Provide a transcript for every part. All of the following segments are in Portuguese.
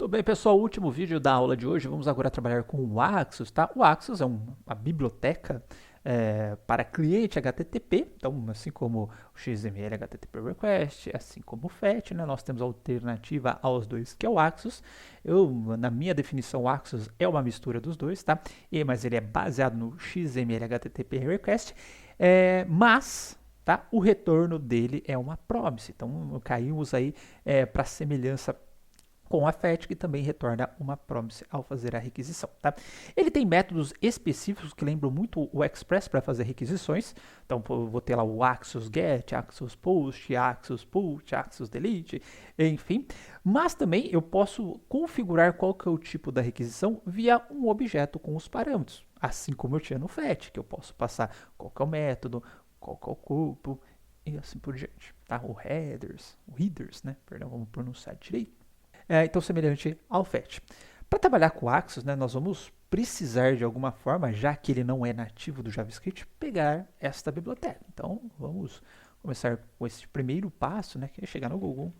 bem, pessoal, o último vídeo da aula de hoje, vamos agora trabalhar com o Axos, tá? O Axos é uma biblioteca para cliente HTTP, então assim como o XML HTTP Request, assim como o FET, né? Nós temos a alternativa aos dois, que é o Axos. Na minha definição, o Axos é uma mistura dos dois, tá? Mas ele é baseado no XML HTTP Request, mas... tá? O retorno dele é uma promise, então caímos aí para semelhança com a FET, que também retorna uma promise ao fazer a requisição. Tá? Ele tem métodos específicos que lembram muito o Express para fazer requisições. Então, eu vou ter lá o Axos Get, Axos Post, Axos Put, Axos Delete, enfim. Mas também eu posso configurar qual que é o tipo da requisição via um objeto com os parâmetros. Assim como eu tinha no FET, que eu posso passar qual que é o método, qual que é o corpo e assim por diante. Tá? O headers, né? Perdão, vamos pronunciar direito. Então, semelhante ao FET. Para trabalhar com o Axos, né, nós vamos precisar de alguma forma, já que ele não é nativo do JavaScript, pegar esta biblioteca. Então, vamos começar com esse primeiro passo, né, que é chegar no Google,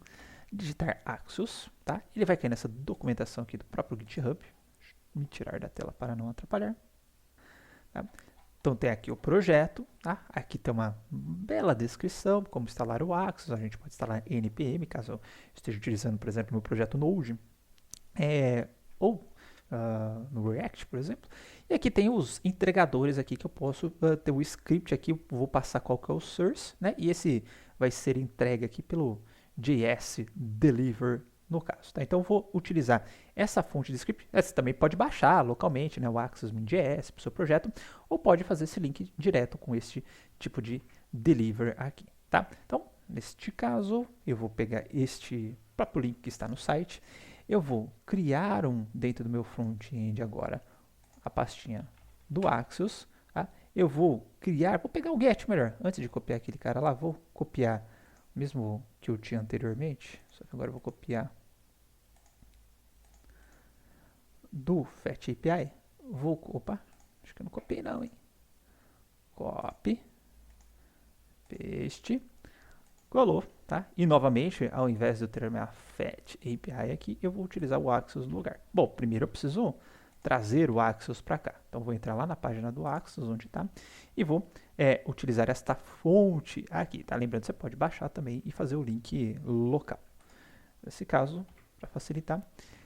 digitar Axos, tá? Ele vai cair nessa documentação aqui do próprio GitHub. Deixa eu me tirar da tela para não atrapalhar. Tá? Então tem aqui o projeto, tá? Aqui tem uma bela descrição, como instalar o Axos, a gente pode instalar npm, caso eu esteja utilizando, por exemplo, meu projeto Node, ou no React, por exemplo. E aqui tem os entregadores aqui que eu posso ter o script aqui, eu vou passar qual que é o source, né? E esse vai ser entregue aqui pelo JS Deliver no caso. Tá? Então eu vou utilizar essa fonte de script. Você também pode baixar localmente, né, o Axos Min.js para o seu projeto, ou pode fazer esse link direto com este tipo de deliver aqui. Tá? Então, neste caso, eu vou pegar este próprio link que está no site, eu vou criar dentro do meu front-end agora, a pastinha do Axos. Tá? Eu vou pegar o get melhor, antes de copiar aquele cara lá, vou copiar o mesmo que eu tinha anteriormente, só que agora eu vou copiar do FET API, acho que eu não copiei não, hein? Copy, paste, colou, tá? E novamente, ao invés de eu ter a minha FET API aqui, eu vou utilizar o Axos no lugar. Bom, primeiro eu preciso trazer o Axos para cá. Então, vou entrar lá na página do Axos, onde está, e vou utilizar esta fonte aqui, tá? Lembrando, você pode baixar também e fazer o link local. Nesse caso, para facilitar,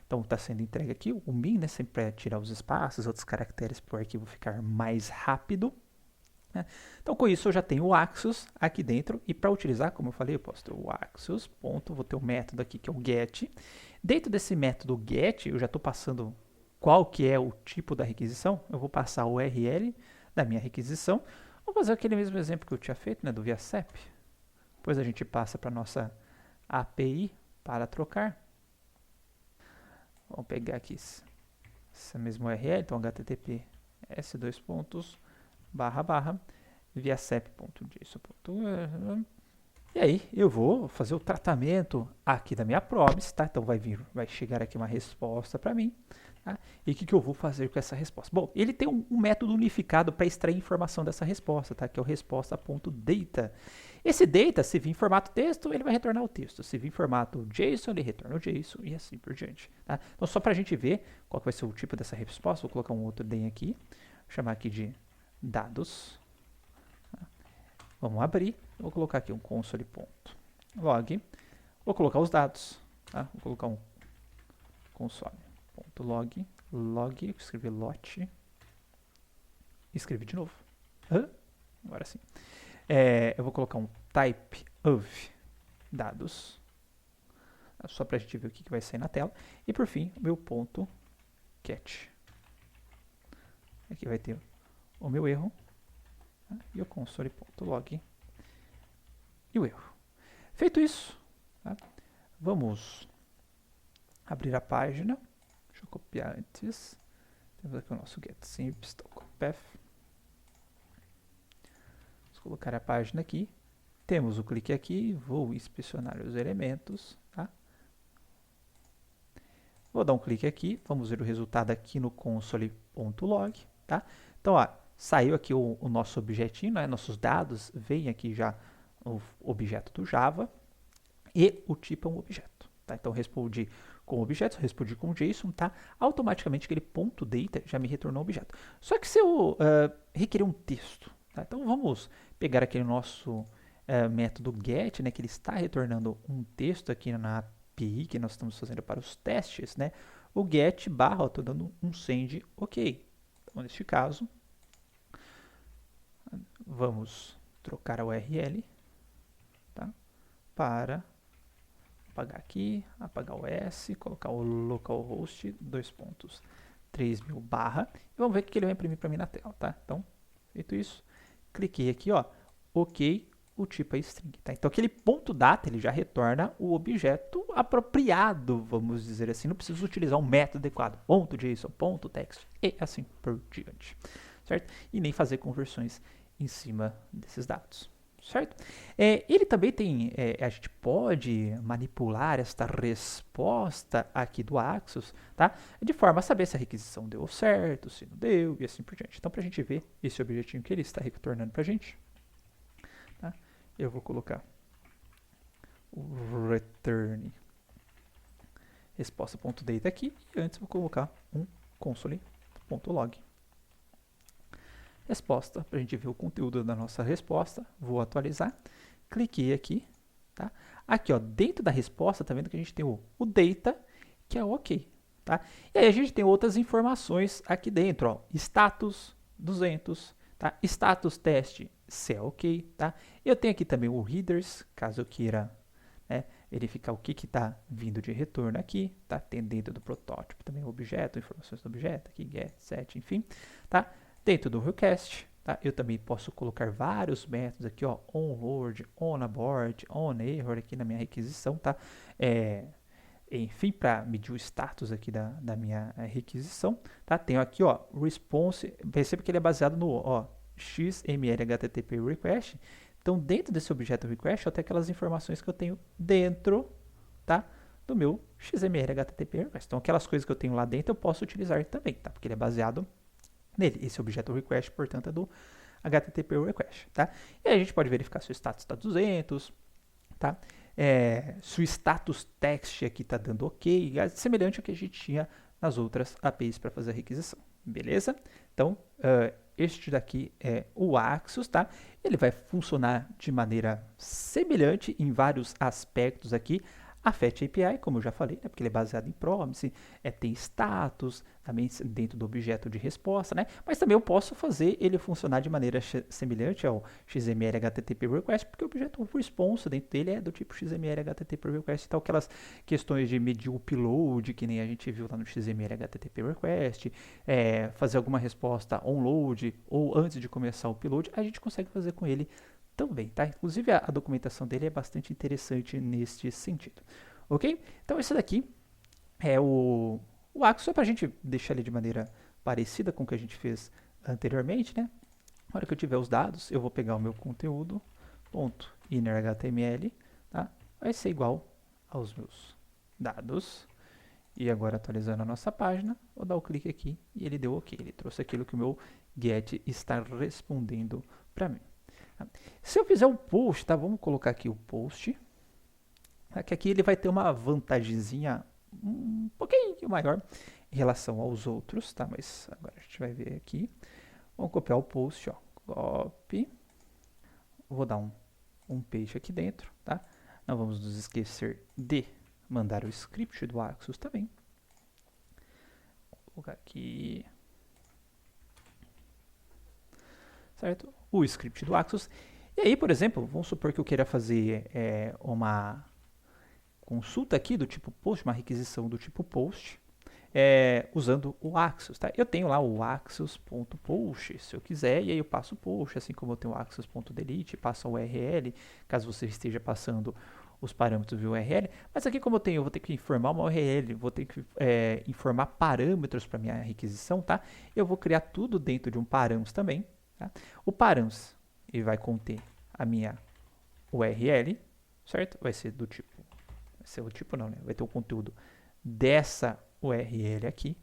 então está sendo entregue aqui o min, né, sempre para tirar os espaços, outros caracteres para o arquivo ficar mais rápido. Né? Então com isso eu já tenho o Axos aqui dentro e para utilizar, como eu falei, eu posso ter o Axos, vou ter um método aqui que é o get. Dentro desse método get, eu já estou passando qual que é o tipo da requisição, eu vou passar o URL da minha requisição. Vou fazer aquele mesmo exemplo que eu tinha feito, né, do ViaSep. Depois a gente passa para a nossa API para trocar. Vamos pegar aqui essa mesma URL, então https viasep.json. E aí eu vou fazer o tratamento aqui da minha promise, tá? Então vai chegar aqui uma resposta para mim. Tá? E o que eu vou fazer com essa resposta? Bom, ele tem um método unificado para extrair informação dessa resposta, tá? Que é o resposta.data. Esse data, se vir em formato texto, ele vai retornar o texto. Se vir em formato JSON, ele retorna o JSON e assim por diante. Tá? Então, só para a gente ver qual vai ser o tipo dessa resposta, vou colocar um outro DEM aqui. Vou chamar aqui de dados. Tá? Vamos abrir. Vou colocar aqui um console.log. Vou colocar os dados. Tá? Vou colocar um console.log. Log, escrevi lot. Escrevi de novo. Agora sim. Eu vou colocar um type of dados, só para a gente ver o que vai sair na tela. E por fim, o meu ponto catch. Aqui vai ter o meu erro, tá? E o console.log e o erro. Feito isso, tá? Vamos abrir a página. Deixa eu copiar antes. Temos aqui o nosso get_path. Colocar a página aqui, temos o clique aqui, vou inspecionar os elementos, tá? Vou dar um clique aqui, vamos ver o resultado aqui no console.log, tá? Então, ó, saiu aqui o nosso objetinho, né? Nossos dados, vem aqui já o objeto do Java e o tipo é um objeto, tá? Então, respondi com objetos, respondi com JSON, tá? Automaticamente aquele ponto data já me retornou o objeto. Só que se eu requerer um texto, tá? Então vamos pegar aquele nosso método get, né, que ele está retornando um texto aqui na API que nós estamos fazendo para os testes, né? O get barra, estou dando um send ok. Então, neste caso, vamos trocar a URL, tá? Para apagar aqui, apagar o S, colocar o localhost 2.3000 barra, e vamos ver o que ele vai imprimir para mim na tela, tá? Então, feito isso, cliquei aqui, ó, ok, o tipo é string, tá? Então, aquele ponto data, ele já retorna o objeto apropriado, vamos dizer assim, não preciso utilizar um método adequado, ponto .json, ponto .text, e assim por diante, certo? E nem fazer conversões em cima desses dados. Certo? Ele também tem, a gente pode manipular esta resposta aqui do Axos, tá? De forma a saber se a requisição deu certo, se não deu e assim por diante. Então, para a gente ver esse objetinho que ele está retornando para a gente, tá? Eu vou colocar o return resposta.data aqui e antes vou colocar um console.log. Resposta, para a gente ver o conteúdo da nossa resposta, vou atualizar, cliquei aqui, tá? Aqui, ó, dentro da resposta, tá vendo que a gente tem o data, que é ok, tá? E aí a gente tem outras informações aqui dentro, ó, status 200, tá? Status teste, se é ok, tá? Eu tenho aqui também o headers, caso eu queira, né, verificar o que está vindo de retorno aqui, tá? Tem dentro do protótipo também o objeto, informações do objeto, aqui get, set, enfim, tá? Dentro do request, tá? Eu também posso colocar vários métodos aqui, ó, onload, onAbort, onError aqui na minha requisição, tá? Enfim, para medir o status aqui da minha requisição, tá? Tenho aqui, ó, response, perceba que ele é baseado no, ó, XML HTTP request. Então, dentro desse objeto request, eu tenho aquelas informações que eu tenho dentro, tá? Do meu XML HTTP request. Então, aquelas coisas que eu tenho lá dentro, eu posso utilizar também, tá? Porque ele é baseado nele. Esse objeto request, portanto, é do HTTP request, tá? E aí a gente pode verificar se o status está 200, tá? Se o status text aqui está dando ok, é semelhante ao que a gente tinha nas outras APIs para fazer a requisição, beleza? Então, este daqui é o Axos, tá? Ele vai funcionar de maneira semelhante em vários aspectos aqui. A Fetch API, como eu já falei, né, porque ele é baseado em promise, tem status, também dentro do objeto de resposta, né? Mas também eu posso fazer ele funcionar de maneira semelhante ao XML HTTP request, porque o objeto response dentro dele é do tipo XML HTTP request. Então, aquelas questões de medir o upload, que nem a gente viu lá no XML HTTP request, fazer alguma resposta onload ou antes de começar o upload, a gente consegue fazer com ele também, tá? Inclusive a documentação dele é bastante interessante neste sentido, ok? Então esse daqui é o Axos, só para a gente deixar ele de maneira parecida com o que a gente fez anteriormente, né? Na hora que eu tiver os dados, eu vou pegar o meu conteúdo, ponto innerHTML, tá? Vai ser igual aos meus dados. E agora atualizando a nossa página, vou dar o clique aqui e ele deu ok. Ele trouxe aquilo que o meu get está respondendo para mim. Se eu fizer um post, tá? Vamos colocar aqui o post. Que aqui ele vai ter uma vantagemzinha um pouquinho maior em relação aos outros, tá? Mas agora a gente vai ver aqui. Vamos copiar o post, ó. Copy. Vou dar um paste aqui dentro, tá? Não vamos nos esquecer de mandar o script do Axos também. Vou colocar aqui. Certo? O script do Axos. E aí, por exemplo, vamos supor que eu queira fazer uma consulta aqui do tipo post, uma requisição do tipo post, usando o Axos, tá? Eu tenho lá o axos.post, se eu quiser, e aí eu passo o post, assim como eu tenho o axos.delete, passo a URL, caso você esteja passando os parâmetros de URL, mas aqui como eu vou ter que informar uma URL, vou ter que informar parâmetros para minha requisição, tá? Eu vou criar tudo dentro de um params também, tá? O params ele vai conter a minha URL, certo? Vai ser do tipo, vai ter o conteúdo dessa URL aqui.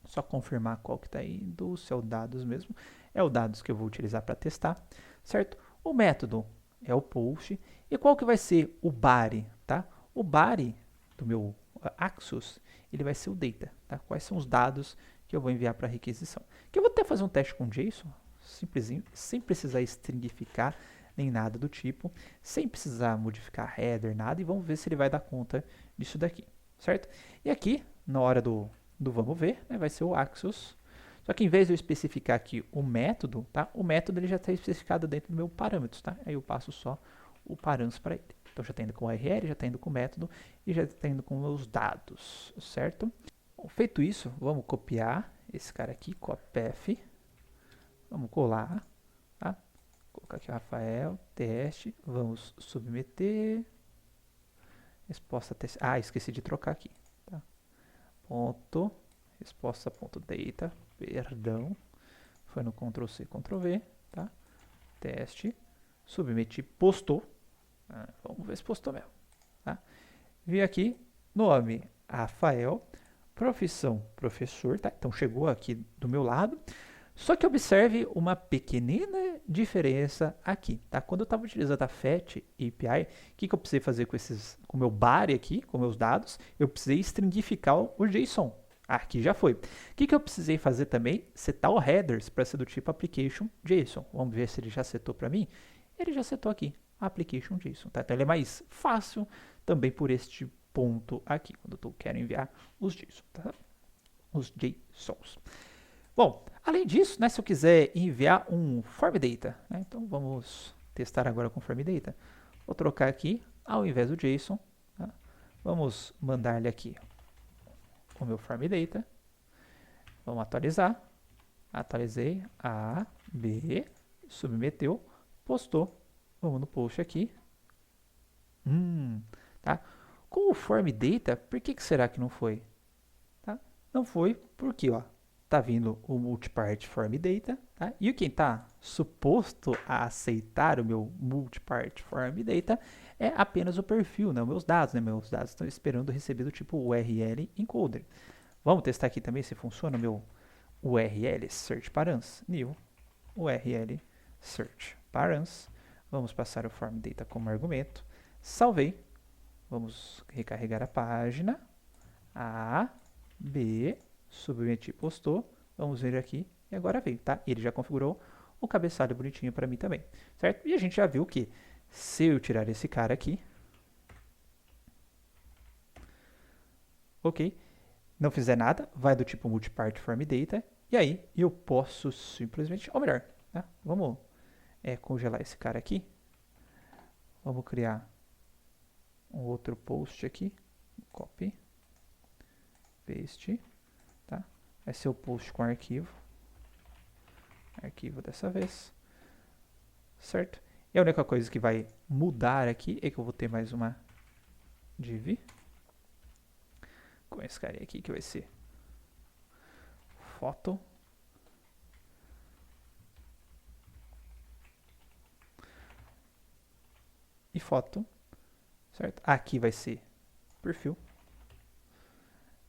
Só confirmar qual que está indo, se é o dados mesmo. É o dados que eu vou utilizar para testar, certo? O método é o post. E qual que vai ser o body, tá? O body do meu Axios, ele vai ser o data, tá? Quais são os dados que eu vou enviar para requisição. Que eu vou até fazer um teste com JSON, simplesinho, sem precisar stringificar nem nada do tipo, sem precisar modificar header, nada, e vamos ver se ele vai dar conta disso daqui, certo? E aqui, na hora do vamos ver, né, vai ser o Axios. Só que em vez de eu especificar aqui o método, tá? O método ele já está especificado dentro do meu parâmetros, tá? Aí eu passo só o parâmetros para ele. Então já está indo com o URL, já está indo com o método e já está indo com os dados, certo? Bom, feito isso, vamos copiar esse cara aqui, copf, vamos colar, tá? Colocar aqui o Rafael, teste, vamos submeter, resposta teste, esqueci de trocar aqui, tá? Ponto, resposta.data, perdão, foi no Ctrl+C, Ctrl+V, tá? Teste, submeti, postou, vamos ver se postou mesmo, tá? Vi aqui, nome, Rafael, profissão, professor, tá? Então chegou aqui do meu lado, só que observe uma pequenina diferença aqui, tá? Quando eu estava utilizando a FET API, o que eu precisei fazer com o meu body aqui, com meus dados? Eu precisei stringificar o JSON. Aqui já foi. O que eu precisei fazer também? Setar o headers para ser do tipo application JSON. Vamos ver se ele já setou para mim. Ele já setou aqui, application JSON, tá? Então ele é mais fácil também por este ponto aqui, quando eu quero enviar os JSON, tá? Os JSONs. Bom, além disso, né, se eu quiser enviar um form data, né, então vamos testar agora com form data. Vou trocar aqui, ao invés do JSON, tá? Vamos mandar-lhe aqui o meu form data. Vamos atualizar. Atualizei, A, B, submeteu, postou. Vamos no post aqui. Tá? Com o form data, por que será que não foi? Tá? Não foi porque, ó, tá vindo o multipart form data, tá? E quem tá suposto a aceitar o meu multipart form data é apenas o perfil, né? Os meus dados, né? Meus dados estão esperando receber do tipo URL encoder. Vamos testar aqui também se funciona o meu URL search params. New URL search params. Vamos passar o form data como argumento. Salvei. Vamos recarregar a página. A, B, submeti, postou. Vamos ver aqui. E agora veio, tá? Ele já configurou o cabeçalho bonitinho para mim também, certo? E a gente já viu que se eu tirar esse cara aqui, ok, não fizer nada, vai do tipo multipart form data, e aí eu posso simplesmente, ou melhor, né? Vamos congelar esse cara aqui. Vamos criar um outro post aqui, copy, paste, tá? Vai ser o post com arquivo dessa vez, certo? E a única coisa que vai mudar aqui é que eu vou ter mais uma div com esse cara aqui que vai ser foto e foto, certo? Aqui vai ser perfil.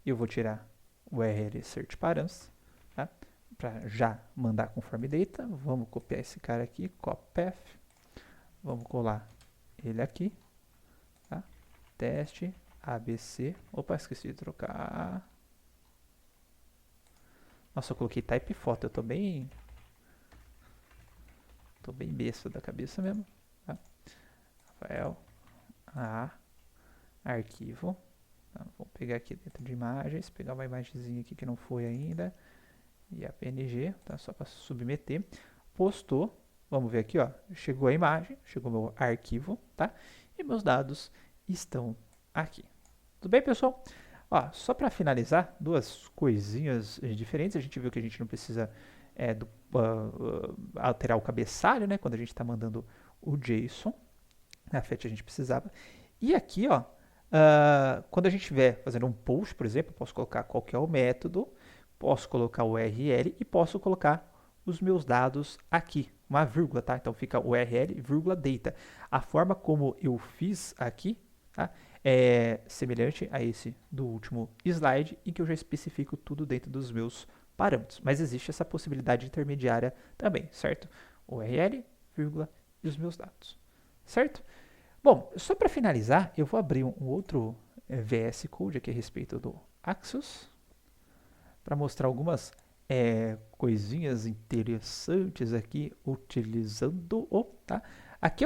Eu vou tirar o URL search params, tá? Para já mandar com form data. Vamos copiar esse cara aqui, copy path. Vamos colar ele aqui, tá? Teste ABC. Opa, esqueci de trocar. Nossa, eu coloquei type foto. Eu tô bem besta da cabeça mesmo, tá? Rafael arquivo. Tá? Vou pegar aqui dentro de imagens, pegar uma imagenzinha aqui que não foi ainda. E a PNG, tá? Só para submeter. Postou. Vamos ver aqui, ó. Chegou a imagem, chegou meu arquivo, tá? E meus dados estão aqui. Tudo bem, pessoal? Ó, só para finalizar, duas coisinhas diferentes. A gente viu que a gente não precisa alterar o cabeçalho, né? Quando a gente está mandando o JSON. Na FET a gente precisava. E aqui, ó, quando a gente estiver fazendo um post, por exemplo, eu posso colocar qual que é o método, posso colocar o URL e posso colocar os meus dados aqui, uma vírgula, tá? Então fica URL, vírgula, data. A forma como eu fiz aqui, tá? É semelhante a esse do último slide, em que eu já especifico tudo dentro dos meus parâmetros. Mas existe essa possibilidade intermediária também, certo? URL, vírgula e os meus dados, certo? Bom, só para finalizar, eu vou abrir um outro VS Code aqui a respeito do Axios, para mostrar algumas coisinhas interessantes aqui utilizando-o, tá? Aqui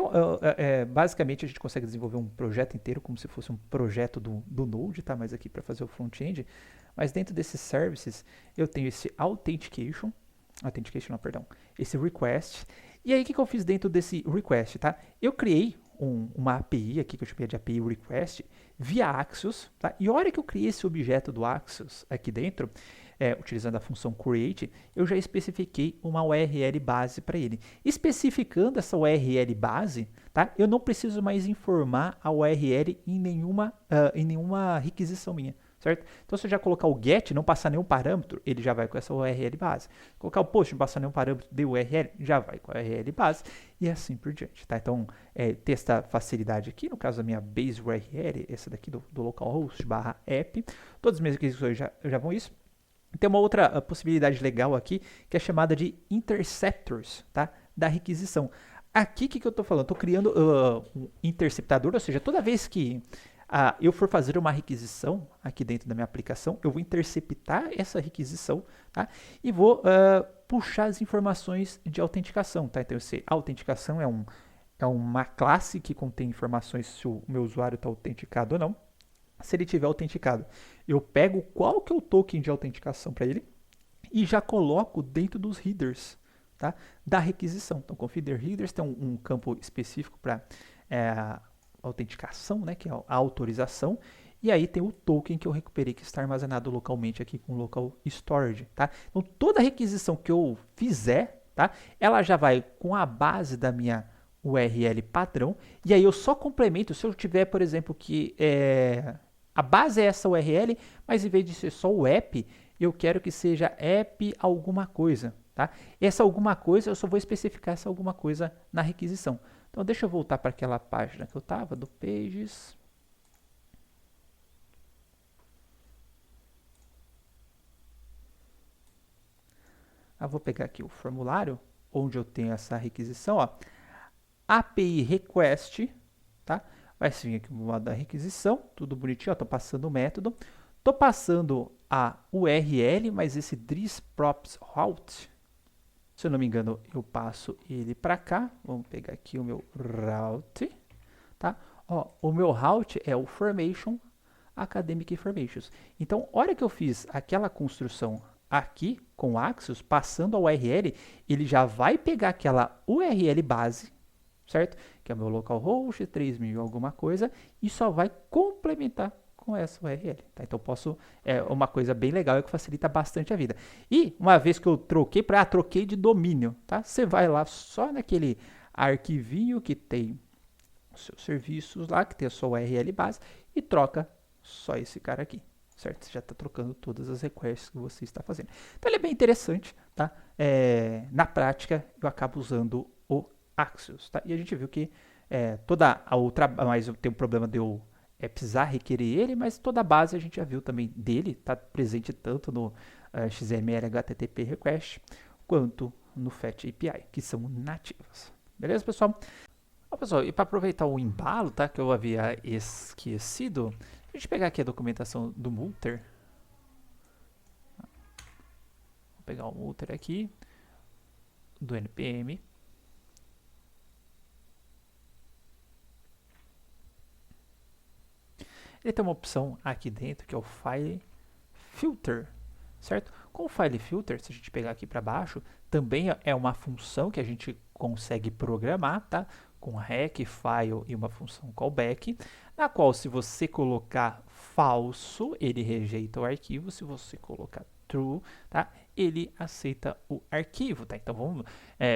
basicamente a gente consegue desenvolver um projeto inteiro como se fosse um projeto do Node, tá? Mas aqui para fazer o front-end. Mas dentro desses services eu tenho esse esse request. E aí o que eu fiz dentro desse request, tá? Eu criei uma API aqui que eu chamei de API request via Axios, tá? E a hora que eu criei esse objeto do Axios aqui dentro, utilizando a função create, eu já especifiquei uma URL base para ele. Especificando essa URL base, tá? Eu não preciso mais informar a URL em nenhuma requisição minha, certo? Então, se eu já colocar o get, não passar nenhum parâmetro, ele já vai com essa URL base. Colocar o post, não passar nenhum parâmetro de URL, já vai com a URL base e assim por diante, tá? Então, ter essa facilidade aqui, no caso da minha base URL, essa daqui do localhost /app, todas as minhas requisições já vão isso. Tem uma outra possibilidade legal aqui, que é chamada de interceptors, tá? Da requisição. Aqui, o que eu estou falando? Estou criando um interceptador, ou seja, toda vez que eu for fazer uma requisição aqui dentro da minha aplicação, eu vou interceptar essa requisição, tá? E vou puxar as informações de autenticação, tá? Então, a autenticação é uma classe que contém informações se o meu usuário está autenticado ou não. Se ele tiver autenticado, eu pego qual que é o token de autenticação para ele e já coloco dentro dos headers, tá? Da requisição. Então, com feeder headers tem um campo específico para autenticação, né? Que é a autorização. E aí tem o token que eu recuperei que está armazenado localmente aqui com local storage, tá? Então, toda requisição que eu fizer, tá? Ela já vai com a base da minha URL padrão. E aí eu só complemento se eu tiver, por exemplo, que a base é essa URL, mas em vez de ser só o app, eu quero que seja app alguma coisa, tá? Essa alguma coisa, eu só vou especificar essa alguma coisa na requisição. Então, deixa eu voltar para aquela página que eu estava, do Pages. Vou pegar aqui o formulário, onde eu tenho essa requisição, ó. API request, tá? Vai vir aqui o modo da requisição, tudo bonitinho, estou passando o método. Estou passando a URL, mas esse props route, se eu não me engano, eu passo ele para cá. Vamos pegar aqui o meu route, tá? Ó, o meu route é o Formation Academic Informations. Então, a hora que eu fiz aquela construção aqui com o Axios, passando a URL, ele já vai pegar aquela URL base, certo? Que é o meu localhost, 3000 alguma coisa, e só vai complementar com essa URL, tá? Então, posso, uma coisa bem legal é que facilita bastante a vida. E, uma vez que eu troquei troquei de domínio, tá? Você vai lá só naquele arquivinho que tem os seus serviços lá, que tem a sua URL base, e troca só esse cara aqui, certo? Você já está trocando todas as requests que você está fazendo. Então, ele é bem interessante, tá? Na prática, eu acabo usando o Axios, tá? E a gente viu que toda a outra, mas eu tenho um problema de eu precisar requerer ele, mas toda a base a gente já viu também dele, tá presente tanto no XML HTTP request quanto no FAT API, que são nativas. Beleza, pessoal? Bom, pessoal, e para aproveitar o embalo, tá, que eu havia esquecido, a gente pegar aqui a documentação do Multer. Vou pegar o Multer aqui, do NPM. Ele tem uma opção aqui dentro que é o File Filter, certo? Com o File Filter, se a gente pegar aqui para baixo, também é uma função que a gente consegue programar, tá? Com rec, file e uma função callback, na qual se você colocar falso, ele rejeita o arquivo, se você colocar true, tá? Ele aceita o arquivo, tá? Então vamos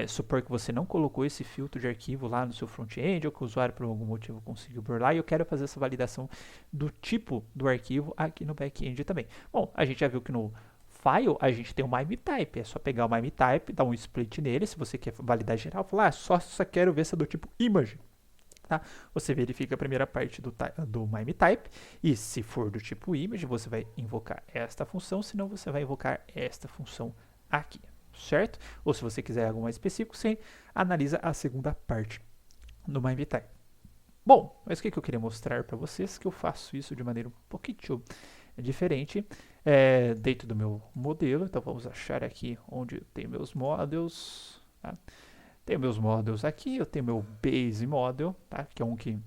supor que você não colocou esse filtro de arquivo lá no seu front-end ou que o usuário por algum motivo conseguiu burlar e eu quero fazer essa validação do tipo do arquivo aqui no back-end também. Bom, a gente já viu que no file a gente tem o MIME-type, é só pegar o MIME-type, dar um split nele, se você quer validar geral, falar, só quero ver se é do tipo image. Tá? Você verifica a primeira parte do MIME-type e se for do tipo image, você vai invocar esta função, senão você vai invocar esta função aqui, certo? Ou se você quiser algo mais específico, você analisa a segunda parte do MIME-type. Bom, mas o que eu queria mostrar para vocês? Que eu faço isso de maneira um pouquinho diferente dentro do meu modelo. Então vamos achar aqui onde tem meus models. Tá? Tenho meus models aqui, eu tenho meu base model, tá? Que é um que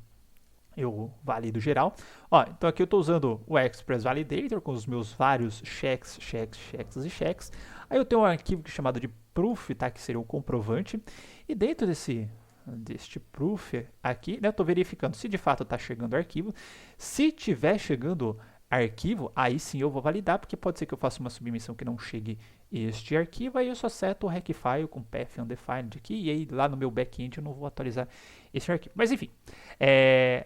eu valido geral. Ó, então aqui eu estou usando o Express Validator com os meus vários checks e checks. Aí eu tenho um arquivo chamado de proof, tá? Que seria o comprovante. E dentro deste proof aqui, né, eu estou verificando se de fato está chegando arquivo. Se tiver chegando arquivo, aí sim eu vou validar, porque pode ser que eu faça uma submissão que não chegue este arquivo, aí eu só seto o Hackfile com path undefined aqui, e aí lá no meu backend eu não vou atualizar esse arquivo. Mas enfim,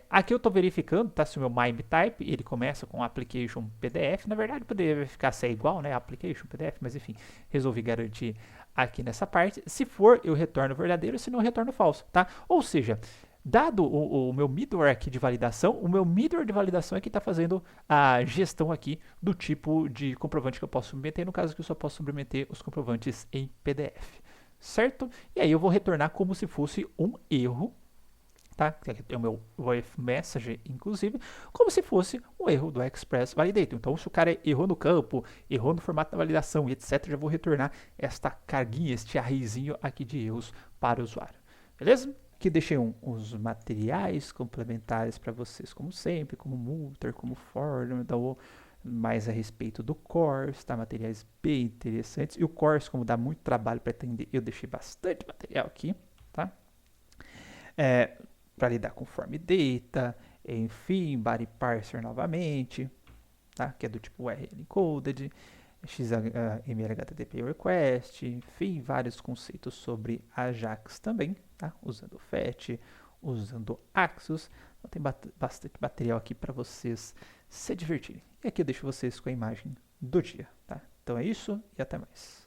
aqui eu estou verificando, tá, se o meu MIME type, ele começa com application PDF, na verdade poderia ficar se é igual, né, application PDF, mas enfim, resolvi garantir aqui nessa parte. Se for, eu retorno verdadeiro, se não, eu retorno falso, tá? Ou seja, dado o meu middleware aqui de validação, o meu middleware de validação é que está fazendo a gestão aqui do tipo de comprovante que eu posso submeter, no caso que eu só posso submeter os comprovantes em PDF, certo? E aí eu vou retornar como se fosse um erro, tá? Aqui tem o meu if message, inclusive, como se fosse um erro do Express Validator. Então, se o cara errou no campo, errou no formato da validação e etc., já vou retornar esta carguinha, este arrayzinho aqui de erros para o usuário. Beleza? Aqui deixei uns materiais complementares para vocês, como sempre, como Multer, como Fordham, então, mais a respeito do Course, tá? Materiais bem interessantes. E o Course, como dá muito trabalho para atender, eu deixei bastante material aqui, tá? Para lidar com form data, enfim, body parser novamente, tá? Que é do tipo URL encoded, XML HTTP request, enfim, vários conceitos sobre Ajax também, tá? Usando FET, usando Axos. Então tem bastante material aqui para vocês se divertirem. E aqui eu deixo vocês com a imagem do dia, tá? Então é isso e até mais.